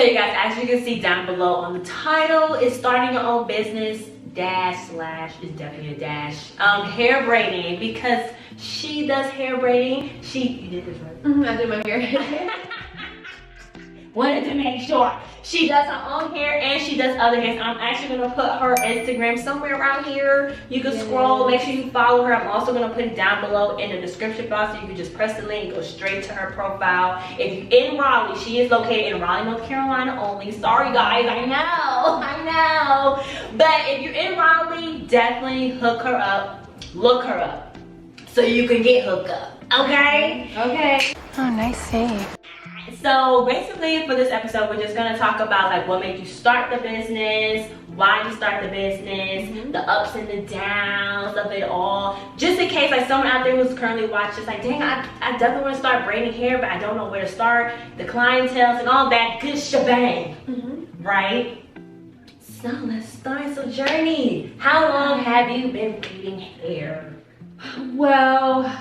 So you guys, as you can see down below on the title, it's starting your own business dash slash is definitely a dash hair braiding, because she does hair braiding. You did this right? I did my hair. Wanted to make sure she does her own hair and she does other hair. So I'm actually gonna put her Instagram somewhere around here. You can scroll, make sure you follow her. I'm also gonna put it down below in the description box, so you can just press the link, go straight to her profile. If you're in Raleigh, she is located in Raleigh, North Carolina only. Sorry guys, I know. But if you're in Raleigh, definitely hook her up, look her up, so you can get hooked up, okay? Okay. Oh, nice save. So basically for this episode, we're just gonna talk about like what made you start the business, why you start the business, the ups and the downs of it all. Just in case like someone out there who's currently watching, like, dang, I definitely want to start braiding hair, but I don't know where to start, the clientele and all that good shebang, right? So let's start some journey. How long have you been braiding hair? Well,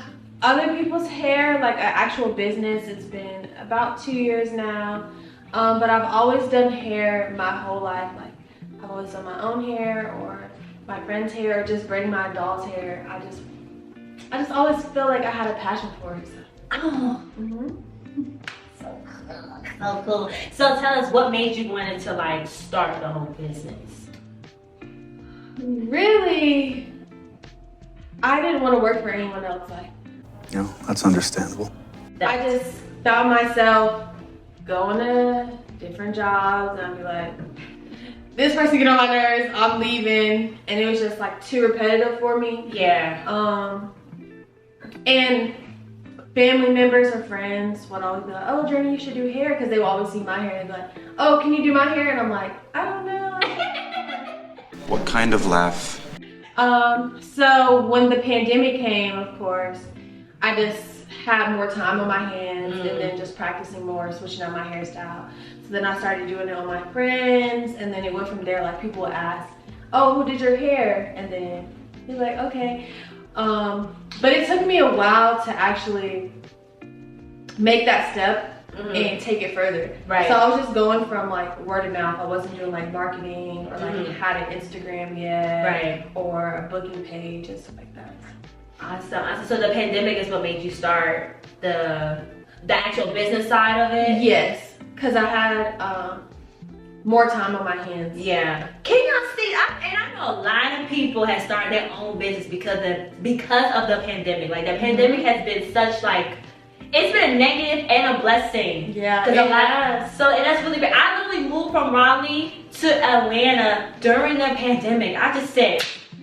other people's hair, like an actual business, it's been about 2 years now. But I've always done hair my whole life. Like, I've always done my own hair or my friend's hair or just braiding my doll's hair. I just always feel like I had a passion for it. So. Oh, so cool. So tell us, what made you want to like start the whole business? Really, I didn't want to work for anyone else. Like, No, that's understandable. I just found myself going to different jobs and I'd be like, this person get on my nerves, I'm leaving. And it was just like too repetitive for me. Yeah. And family members or friends would always be like, oh, Journey, you should do hair, because they would always see my hair and be like, oh, can you do my hair? And I'm like, I don't know. What kind of laugh? So when the pandemic came, of course, I just had more time on my hands and then just practicing more, switching up my hairstyle. So then I started doing it on my friends, and then it went from there. Like, people would ask, oh, who did your hair? And then you're like, okay. But it took me a while to actually make that step and take it further. Right. So I was just going from like word of mouth. I wasn't doing like marketing or like had an Instagram yet, Right. or a booking page and stuff like that. Awesome. So the pandemic is what made you start the actual business side of it? Yes, because I had more time on my hands. Yeah. Can y'all see? And I know a lot of people have started their own business because of the pandemic. Like, the pandemic has been such like, it's been a negative and a blessing. Yeah, and that's really bad. I literally moved from Raleigh to Atlanta during the pandemic. I just said,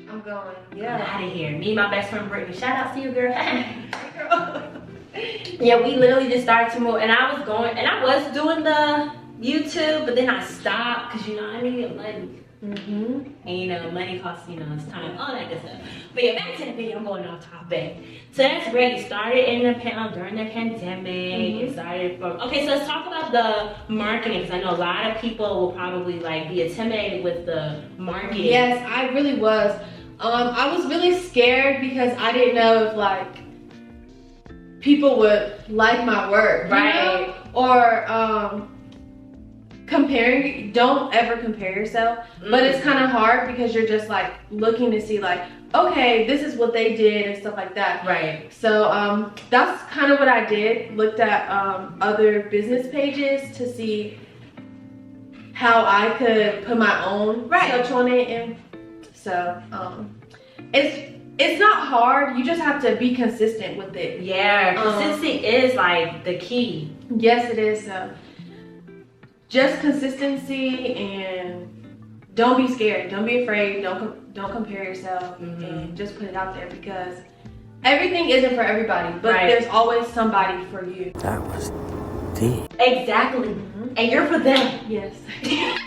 I'm going. I'm Yeah. out of here. Me and my best friend Brittany. Shout out to you, girl. Yeah, we literally just started to move, and I was doing the YouTube, but then I stopped because, you know, I needed money. And you know, money costs, you know, it's time, all that good stuff. But yeah, back to the video. I'm going off topic. So that's great. You started during the pandemic. You started from, okay, so let's talk about the marketing, because I know a lot of people will probably like be intimidated with the marketing. Yes, I really was. I was really scared because I didn't know if like people would like my work, Right. You know? Or don't ever compare yourself. But it's kind of hard because you're just like looking to see like, okay, this is what they did and stuff like that. Right. So that's kind of what I did. Looked at other business pages to see how I could put my own touch on it. And so it's not hard. You just have to be consistent with it. Yeah, consistency is like the key. Yes, it is. So just consistency, and don't be scared. Don't be afraid. Don't compare yourself, and just put it out there, because everything isn't for everybody, but there's always somebody for you. That was deep. Exactly. And you're for them. Yes. Yeah.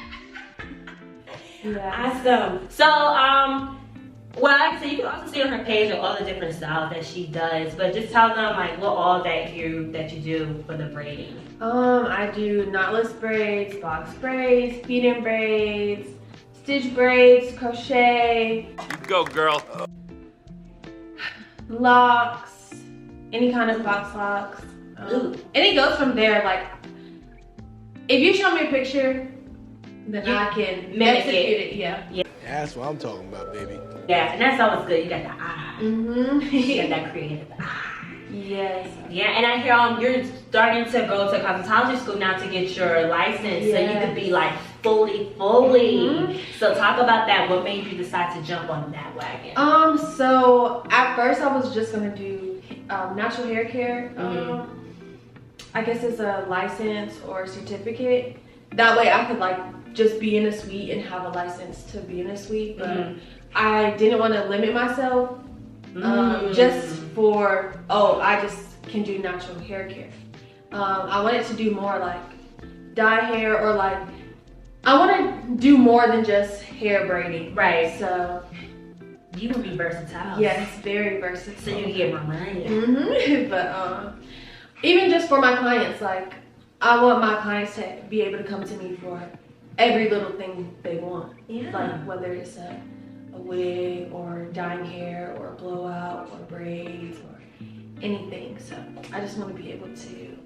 Awesome. So, well, like I said, you can also see on her page all the different styles that she does, but just tell them like what all that you do for the braiding. I do knotless braids, box braids, feed-in braids, stitch braids, crochet. Go, girl. Locks, any kind of box locks. And it goes from there. Like, if you show me a picture, then You I can mimic execute it. it. Yeah. That's what I'm talking about, baby. Yeah, and that's always good. You got the eye. You got Mhm. that creative eye. Yes. Yeah, and I hear you're starting to go to cosmetology school now to get your license, so you could be like fully. Mhm. So talk about that. What made you decide to jump on that wagon? So at first I was just gonna do natural hair care. I guess it's a license or certificate. That way I could like just be in a suite and have a license to be in a suite. But I didn't want to limit myself just for, I just can do natural hair care. I wanted to do more like dye hair, or like, I want to do more than just hair braiding. Right. So You can be versatile. yes, very versatile. So you can get more money. But even just for my clients, like I want my clients to be able to come to me for every little thing they want. Yeah. Like whether it's a wig or dyeing hair or a blowout or braids or anything. So I just want to be able to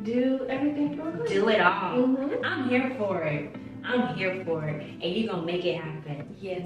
do everything for them. Do it all. Mhm. I'm here for it. I'm here for it. And you're going to make it happen. Yes.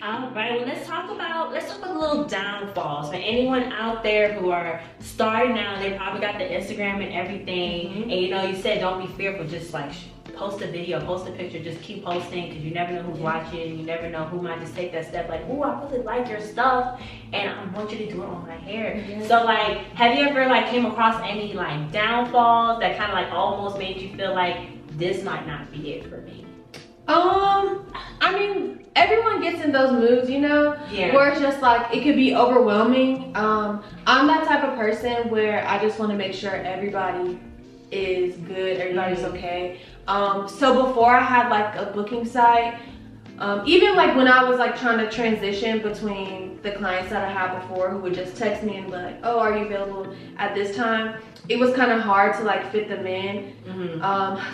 All right, well, let's talk about a little downfalls for anyone out there who are starting out. They probably got the Instagram and everything, and you said don't be fearful. Just like post a video, post a picture, just keep posting, because you never know who's watching. You never know who might just take that step. Like, oh, I really like your stuff, and I want you to do it on my hair. Yes. So, like, have you ever like came across any like downfalls that kind of like almost made you feel like this might not be it for me? I mean, everyone gets in those moods, Yeah. where it's just like, it could be overwhelming. I'm that type of person where I just want to make sure everybody is good, everybody's okay. So before I had like a booking site, even like when I was like trying to transition between the clients that I had before who would just text me and be like, oh, are you available at this time? It was kind of hard to like fit them in.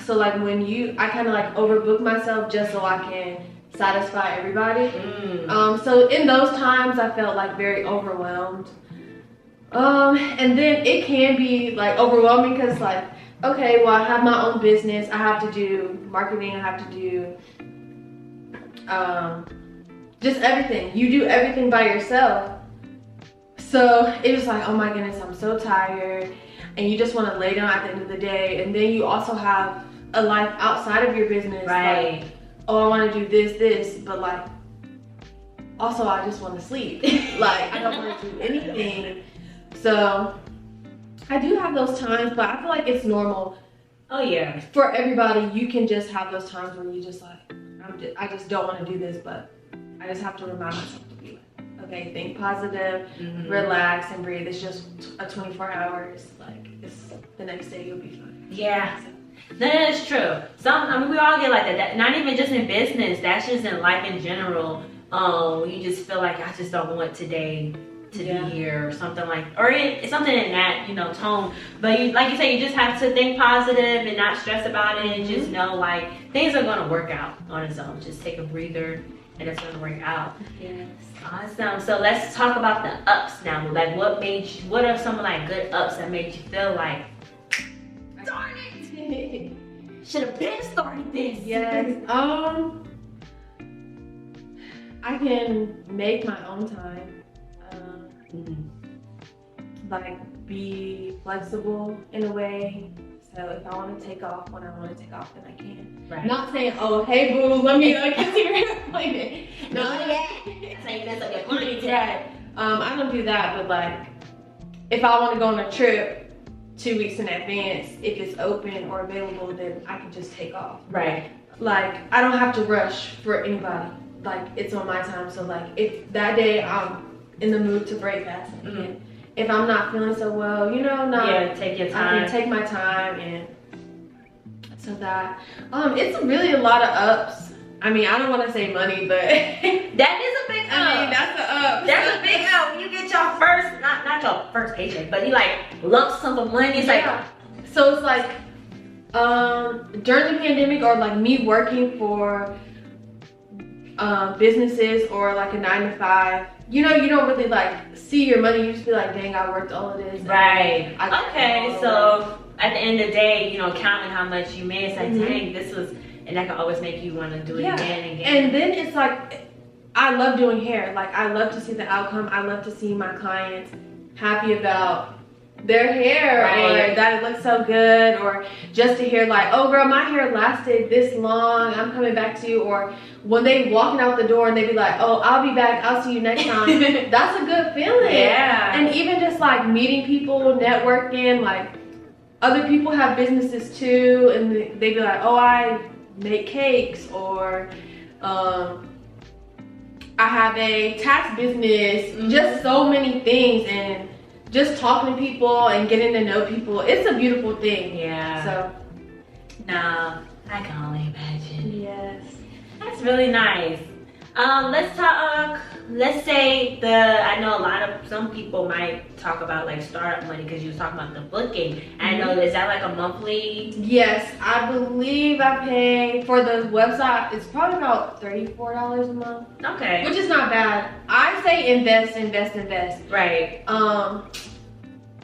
So like I kind of like overbook myself just so I can satisfy everybody. So in those times I felt like very overwhelmed. And then it can be like overwhelming because like, okay, well I have my own business, I have to do marketing, I have to do just everything. You do everything by yourself. So it was like, oh my goodness, I'm so tired. And you just want to lay down at the end of the day. And then you also have a life outside of your business. Right. Like, oh, I want to do this, but like, also I just want to sleep. Like, I don't want to do anything. So I do have those times, but I feel like it's normal. Oh yeah. For everybody, you can just have those times where you just like, I just don't want to do this, but I just have to remind myself to be like, okay, think positive, relax, and breathe. It's just a 24 hours. Like, it's the next day you'll be fine. Yeah. No, that's true. We all get like that. Not even just in business. That's just in life in general. You just feel like I just don't want today to be here, or something like, something in that tone. But like you say, you just have to think positive and not stress about it, and just know like things are gonna work out on its own. Just take a breather, and it's gonna work out. Yes. Awesome. So let's talk about the ups now. Like, what are some like good ups that made you feel like, darn it, should have been started this? Yes. I can make my own time. Like, be flexible in a way. So if I want to take off when I want to take off, then I can. Right. Not saying, oh, hey boo, let me get to your appointment. Not yet. That's how you mess up your clients. Right. I don't do that, but like, if I want to go on a trip 2 weeks in advance, if it's open or available, then I can just take off. Right. Like, I don't have to rush for anybody. Like, it's on my time. So like, if that day I'm in the mood to break fast, if I'm not feeling so well, take your time. I can take my time, and so that it's really a lot of ups. I mean, I don't want to say money, but that is a big up. I mean, that's an up. That's a big up. When you get your first, not your first paycheck, but you like lump sum of money. It's like, so it's like during the pandemic, or like me working for businesses or like a 9 to 5. You don't really like see your money. You just be like, dang, I worked all of this. Right. Okay, so at the end of the day, you know, counting how much you made, it's like, Mhm. dang, this was, and that can always make you want to do it Yeah. again and again. And then it's like, I love doing hair. Like, I love to see the outcome. I love to see my clients happy about their hair, Right. or that it looks so good, or just to hear like, oh girl, my hair lasted this long, I'm coming back to you. Or when they walking out the door and they be like, oh, I'll be back, I'll see you next time. That's a good feeling. Yeah. And even just like meeting people, networking, like other people have businesses too, and they be like, oh, I make cakes, or I have a tax business, just so many things. And just talking to people and getting to know people, it's a beautiful thing. Yeah. So, no, I can only imagine. yes. That's really nice. Let's talk. Let's say I know some people might talk about like startup money because you was talking about the booking. I know, is that like a monthly? Yes, I believe I pay for the website. It's probably about $34 a month, Okay. which is not bad. I say invest. Right.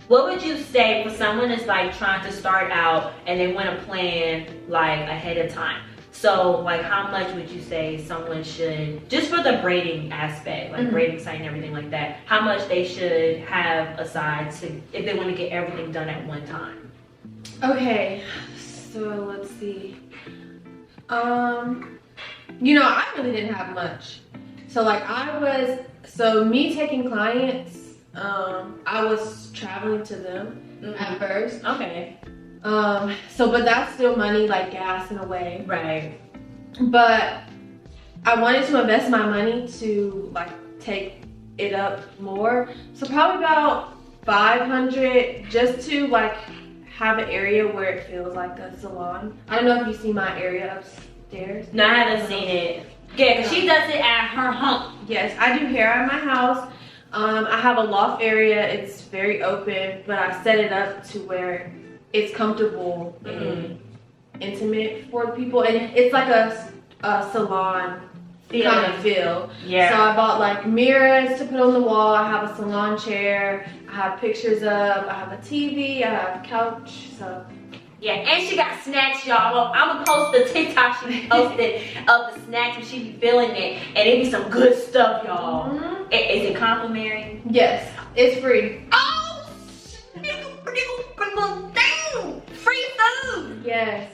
What would you say for someone that's like trying to start out and they want to plan like ahead of time? So like how much would you say someone should, just for the braiding aspect, like braiding site and everything like that, how much they should have aside to, if they want to get everything done at one time? Okay, so let's see. You know, I really didn't have much. So like me taking clients, I was traveling to them at first. Okay. But that's still money, like gas in a way. Right. But I wanted to invest my money to like take it up more. So probably about $500 just to like have an area where it feels like a salon. I don't know if you see my area upstairs. No, I haven't seen it. Yeah, because she does it at her home. Yes, I do hair at my house. I have a loft area. It's very open, but I set it up to where it's comfortable and intimate for people, and it's like a salon kind of feel. Yeah. So I bought like mirrors to put on the wall. I have a salon chair. I have pictures of. I have a TV. I have a couch. So. Yeah, and she got snacks, y'all. I'm gonna post the TikTok she posted of the snacks when she be feeling it, and it be some good stuff, y'all. Is it complimentary? Yes, it's free. Oh, damn, free food. Yes,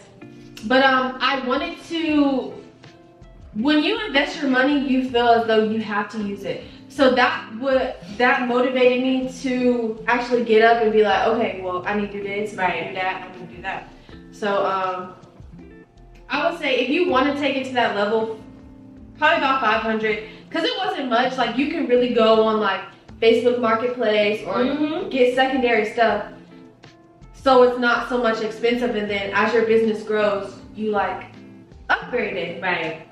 but I wanted to. When you invest your money, you feel as though you have to use it. So that motivated me to actually get up and be like, okay, well, I need to do this, I need to do that, I need to do that. So I would say if you want to take it to that level, probably about $500, because it wasn't much. Like you can really go on like Facebook Marketplace or get secondary stuff. So it's not so much expensive, and then as your business grows, you like upgrade it. Right.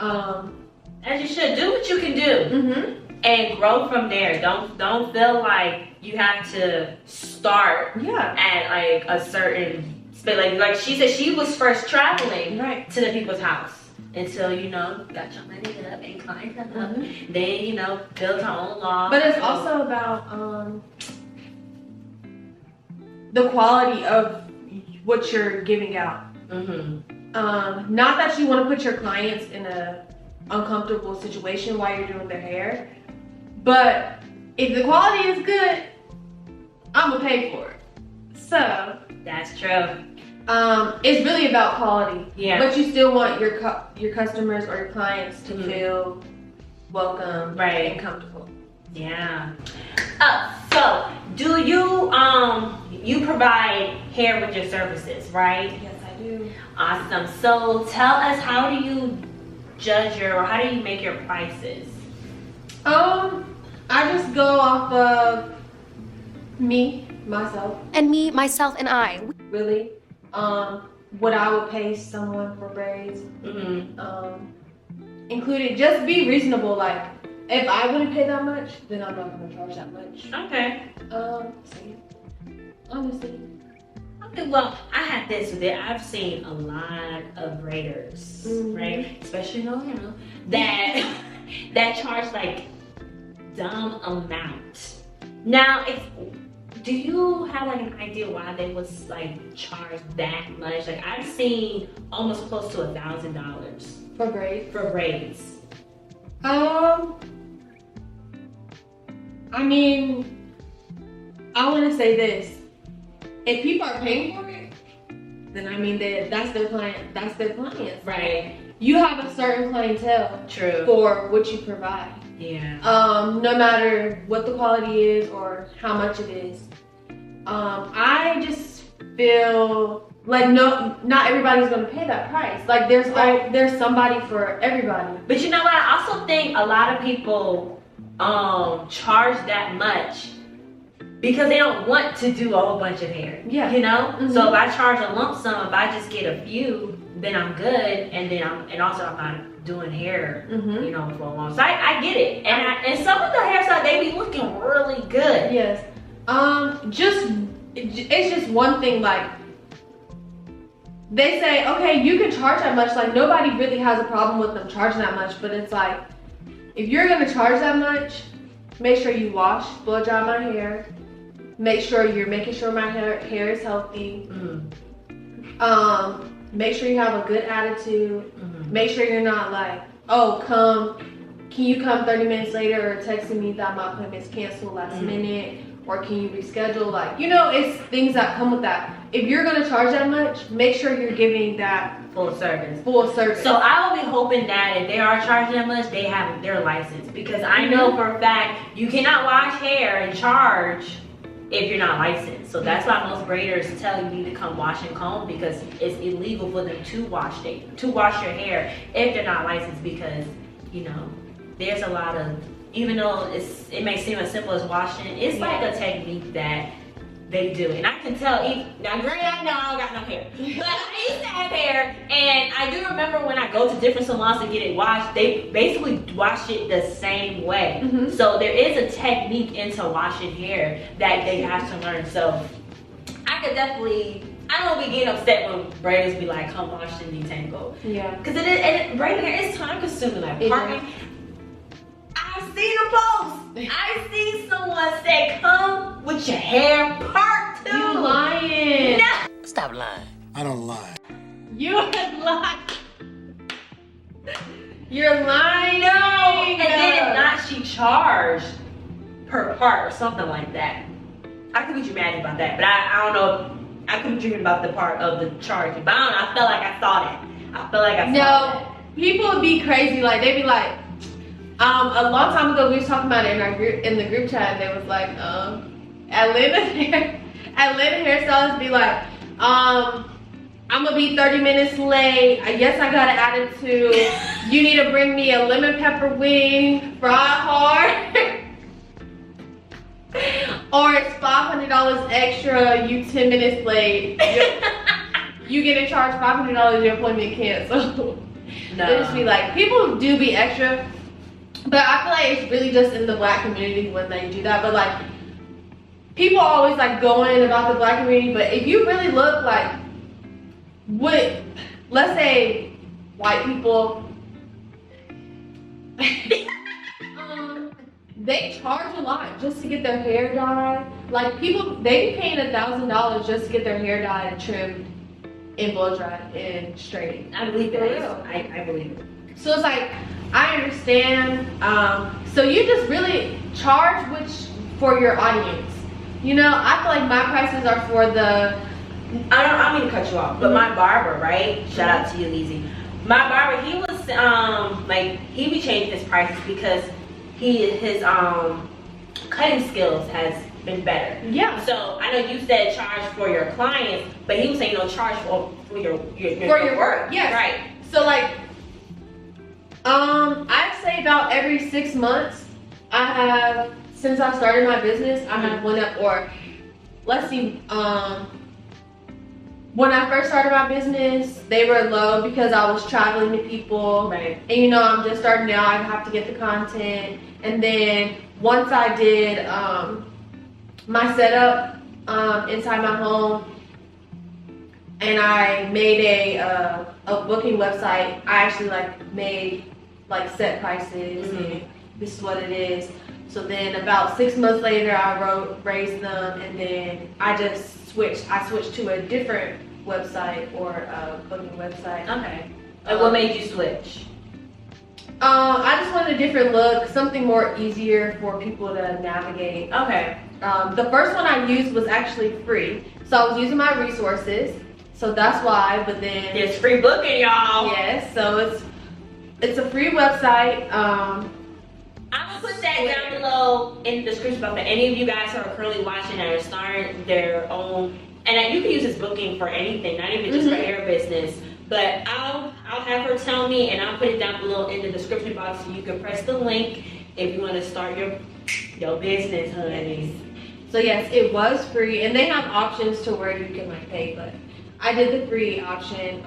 As you should. Do what you can do. And grow from there. Don't feel like you have to start at like a certain space. Like she said, she was first traveling to the people's house until got your money up and climbed up. Then built her own law. But it's also about the quality of what you're giving out. Not that you want to put your clients in a uncomfortable situation while you're doing their hair. But if the quality is good, I'm gonna pay for it. So that's true. It's really about quality. Yeah. But you still want your customers or your clients to feel welcome and comfortable. Yeah. So do you you provide hair with your services, right? Yes, I do. Awesome. So tell us, how do you judge how do you make your prices? I just go off of myself. And me, myself, and I. Really. What I would pay someone for braids. Including, just be reasonable. Like, if I wouldn't pay that much, then I'm not gonna charge that much. Okay. Honestly. Okay, well, I have this with it. I've seen a lot of braiders, right? Especially that charge like dumb amount. Now, do you have like an idea why they was like charged that much? Like I've seen almost close to $1,000 For braids. for braids. I mean, I want to say this. If people are paying for it, then I mean that's their client. That's their clients. Right. You have a certain clientele True. for what you provide. Yeah. No matter what the quality is or how much it is. I just feel like not everybody's gonna pay that price. Like there's somebody for everybody. But you know what? I also think a lot of people charge that much because they don't want to do a whole bunch of hair. Yeah. You know? Mhm. So if I charge a lump sum, if I just get a few, then I'm good, and also I'm not doing hair, Mhm. you know, for a long. So I get it, and some of the hairstyles they be looking really good. Yes. It's just one thing. Like they say, okay, you can charge that much. Like nobody really has a problem with them charging that much, but it's like if you're gonna charge that much, make sure you wash, blow dry my hair. Make sure you're making sure my hair is healthy. Mm. Make sure you have a good attitude. Mhm. Make sure you're not like, oh, can you come 30 minutes later, or texting me that my appointment's canceled last minute, or can you reschedule? Like, you know, it's things that come with that. If you're gonna charge that much, make sure you're giving that Full service. full service. So I will be hoping that if they are charging that much, they have their license, because I know for a fact you cannot wash hair and charge if you're not licensed. So that's why most braiders tell you to come wash and comb, because it's illegal for them to wash your hair if they're not licensed, because you know there's a lot of, even though it may seem as simple as washing, it's like a technique that they do. And I can tell, now granted I know I don't got no hair, but I used to have hair, and I do remember when I go to different salons to get it washed, they basically wash it the same way. Mhm. So there is a technique into washing hair that they have to learn. So I could definitely, I don't be getting upset when braiders be like, come wash and detangle. yeah. Because braiding hair is time consuming. Like It parting, I've seen a post. I've seen someone say, come with your hair part 2. You lying. No. Stop lying. I don't lie. You're lying. You're lying. No. And then if not, she charged per part or something like that. I could be dramatic about that, but I don't know. I could be dreaming about the part of the charging. But I don't know. I felt like I saw that. I feel like I saw that. No, people would be crazy. Like they'd be like, a long time ago we was talking about it in our group, in the group chat. And they was like, Atlanta hairstylists be like, I'm gonna be 30 minutes late. Yes, I got an attitude. You need to bring me a lemon pepper wing, fried hard. Or it's $500 extra, you 10 minutes late. You get charged $500, your appointment canceled. No. They just be like, people do be extra, but I feel like it's really just in the black community when they do that. But like, people always like going about the black community, but if you really look like, what, let's say white people, they charge a lot just to get their hair dyed. Like people, they be paying $1,000 just to get their hair dyed and trimmed and blow dried and straightened. I believe For it. real. I believe it. So it's like, I understand. So you just really charge for your audience. You know, I feel like my prices are for the. I don't mean to cut you off, but my barber, right? Shout out to you, Lizzie. My barber, he was like, he be changing his prices because his cutting skills has been better. Yeah. So I know you said charge for your clients, but he was saying no, charge for your work. Yes. Right. So like, I'd say about every 6 months, since I started my business, I have went up, or let's see, when I first started my business, they were low because I was traveling to people. Right. And you know, I'm just starting out, I have to get the content. And then once I did my setup inside my home, and I made a booking website, I actually like made like set prices and this is what it is. So then about 6 months later, I raised them, and then I switched to a different website or a booking website. Okay. And what made you switch? I just wanted a different look, something more easier for people to navigate. Okay. The first one I used was actually free, so I was using my resources, so that's why. But then There's free booking, y'all. yes, so it's a free website. I'm gonna put that down below in the description box for any of you guys who are currently watching and are starting their own. And you can use this booking for anything, not even just for hair business. But I'll have her tell me, and I'll put it down below in the description box so you can press the link if you want to start your business, honey. So yes, it was free, and they have options to where you can like pay, but I did the free option.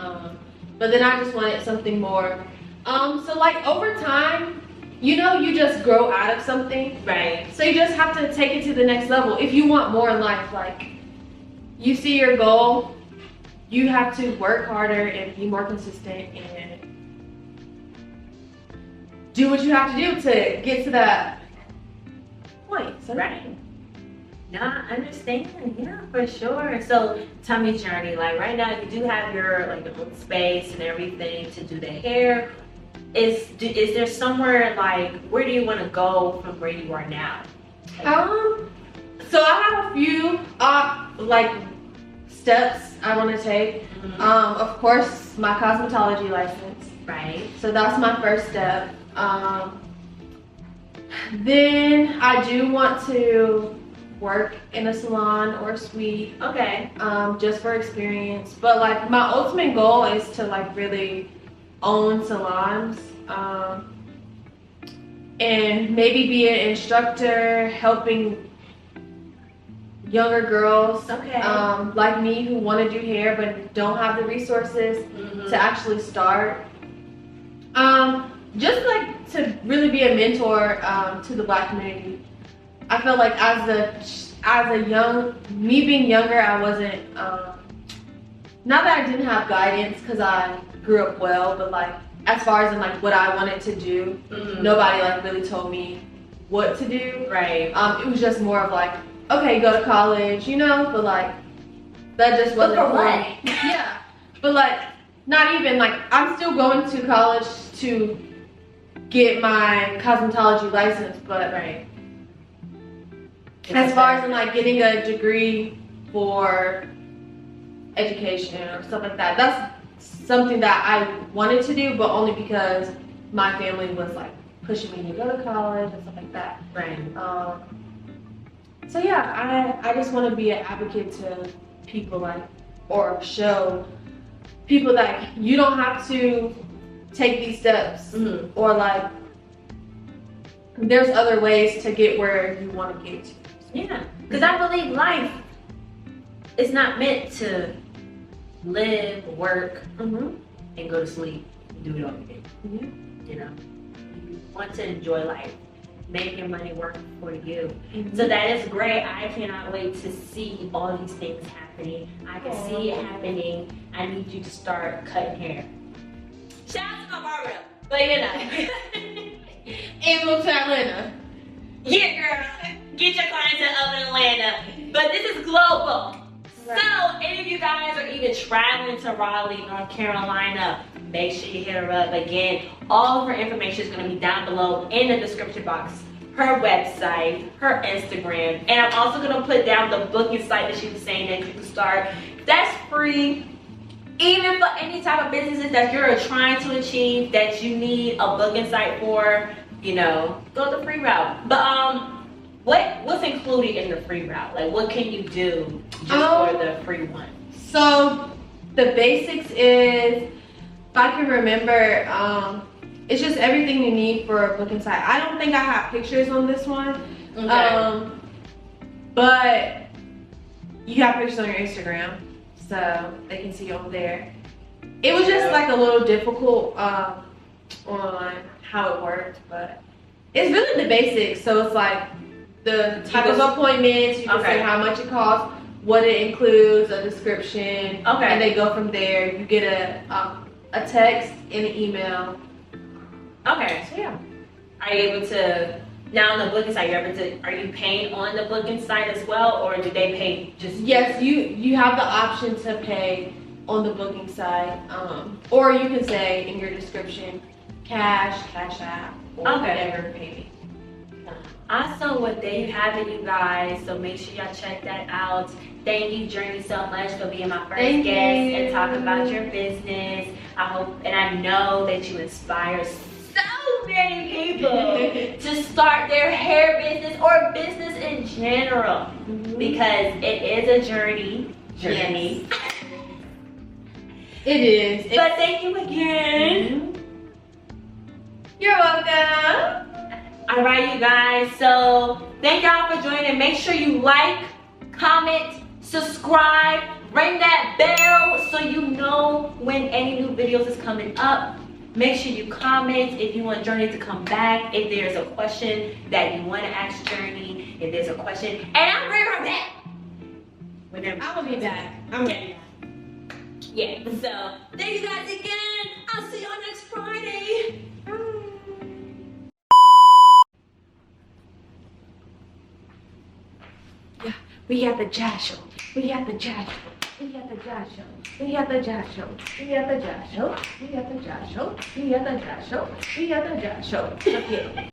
But then I just wanted something more. So like over time, you know, you just grow out of something. Right. So you just have to take it to the next level. If you want more in life, like you see your goal, you have to work harder and be more consistent and do what you have to do to get to that point. So Right. No, I understand. Yeah, for sure. So tell me, Journey, like right now you do have your like your own space and everything to do the hair. Is there somewhere like where do you want to go from where you are now? So I have a few like steps I want to take. Of course, my cosmetology license. Right. So that's my first step. Then I do want to work in a salon or a suite, Okay. just for experience. But like my ultimate goal is to like really own salons, and maybe be an instructor helping younger girls, Okay. like me who want to do hair but don't have the resources to actually start. Just like to really be a mentor to the Black community. I feel like as a young, me being younger, I wasn't, not that I didn't have guidance because I grew up well, but like as far as in like what I wanted to do, nobody like really told me what to do. Right. It was just more of like, okay, go to college, you know, but like that just wasn't for for what? me. Yeah, but like not even like I'm still going to college to get my cosmetology license, but Right. as far as in like getting a degree for education or stuff like that, that's something that I wanted to do, but only because my family was like pushing me to go to college and stuff like that. Right. So yeah, I just want to be an advocate to people like, or show people that you don't have to take these steps, or like there's other ways to get where you want to get to. Yeah. Because I believe life is not meant to live, work, and go to sleep and do it all again. You know, you want to enjoy life, make your money work for you. So that is great. I cannot wait to see all these things happening. I can see it happening. I need you to start cutting hair. Shout out to my barber, but you know. And move to Atlanta. Yeah, girl. Get your clients up in Atlanta. But this is global. Right. So, any of you guys are even traveling to Raleigh, North Carolina, make sure you hit her up. Again, all of her information is going to be down below in the description box. Her website, her Instagram, and I'm also going to put down the booking site that she was saying that you can start. That's free. Even for any type of businesses that you're trying to achieve that you need a booking site for, you know, go the free route. But what's included in the free route? Like what can you do just for the free one? So the basics is, if I can remember, it's just everything you need for a booking site. I don't think I have pictures on this one, but you have pictures on your Instagram, so they can see you over there. It was just like a little difficult on how it worked, but it's really the basics. So it's like the type of appointments, you can say how much it costs, what it includes, a description, and they go from there. You get a text and an email. Okay. So yeah. Are you able to Now on the booking site, are you paying on the booking site as well, or do they pay just? Yes, you have the option to pay on the booking site, or you can say in your description, cash app, or whatever, pay me. Awesome. Well, there you have it, you guys. So make sure y'all check that out. Thank you, Journey, so much for being my first Thank guest you. and talking about your business. I hope and I know that you inspire so many people to start their hair business or business in general, because it is a journey. It is. But thank you again. You're welcome. All right, you guys. So thank y'all for joining. Make sure you like, comment, subscribe, ring that bell so you know when any new videos is coming up. Make sure you comment if you want Journey to come back, if there's a question that you want to ask Journey, if there's a question, and I'll bring her back. Whenever. I will be back. I'm ready. Yeah, so thank you guys again. I'll see y'all next Friday. Yeah, we have the jazz show. We have the jazz show. We have the jazz show. We have the jazz show. We have the jazz show. We have the jazz show. We have the jazz show. We have the jazz show. Okay.